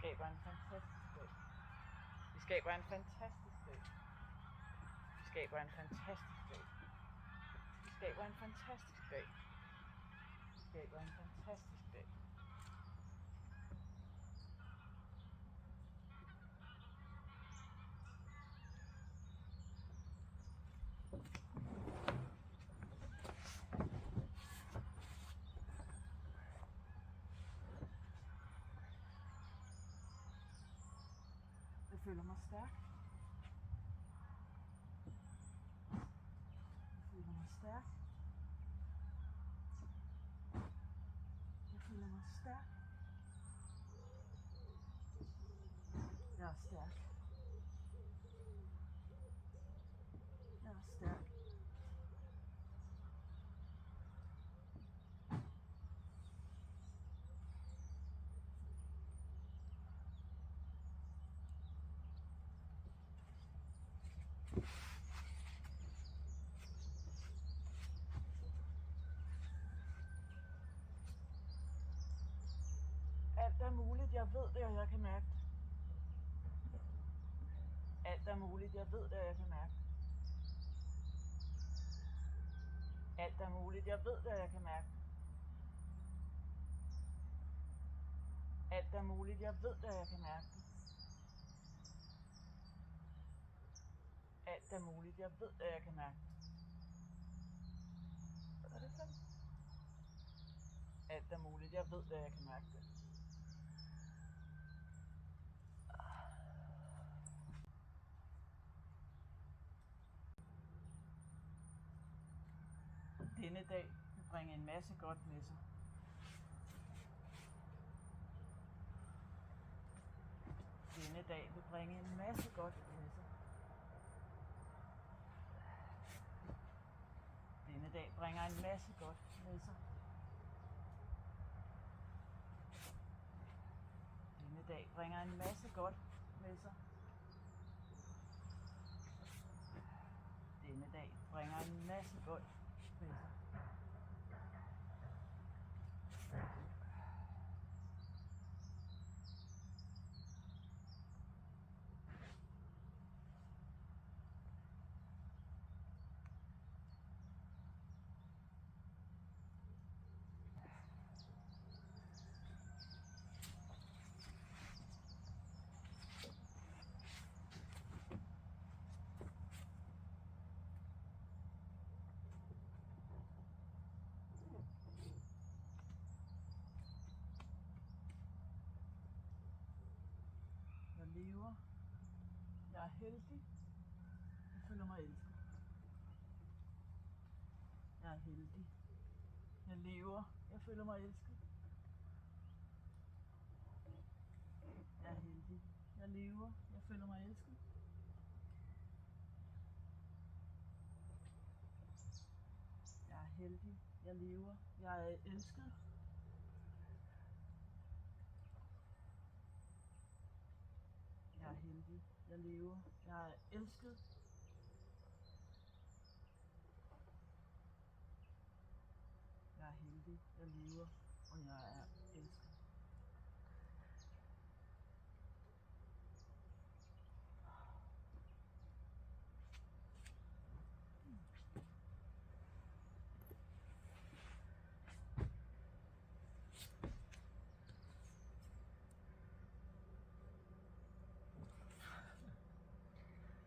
skaber en fantastisk dag. Vi skaber en fantastisk dag. Vi skaber en fantastisk dag. Vi skaber en fantastisk dag. Vi skaber en fantastisk dag. Jeg føler mig stærk. Jeg føler mig stærk. Jeg føler mig stærk. Jeg er stærk. Jeg er stærk. Alt er muligt, jeg ved det, og jeg kan mærke det. Alt er muligt, jeg ved det, og jeg kan mærke det. Alt er muligt, jeg ved det, og jeg kan mærke det. Alt er muligt, jeg ved det, og jeg kan mærke det. Alt er muligt, jeg ved det, og jeg kan mærke det. Hvad er det for? Alt er muligt, jeg ved det, og jeg kan mærke det. Denne dag vil bringe en masse godt med sig. Denne dag vil bringe en masse godt med sig. Denne dag bringer en masse godt med sig. Denne dag bringer en masse godt med sig. Denne dag bringer en masse godt med sig. Jeg lever. Jeg er heldig. Jeg føler mig elsket. Jeg er heldig. Jeg lever. Jeg føler mig elsket. Jeg er heldig. Jeg lever. Jeg føler mig elsket. Jeg er heldig. Jeg lever. Jeg er elsket. Jeg er heldig. Jeg lever. Jeg er elsket. Jeg er heldig. Jeg lever. Og jeg er elsket.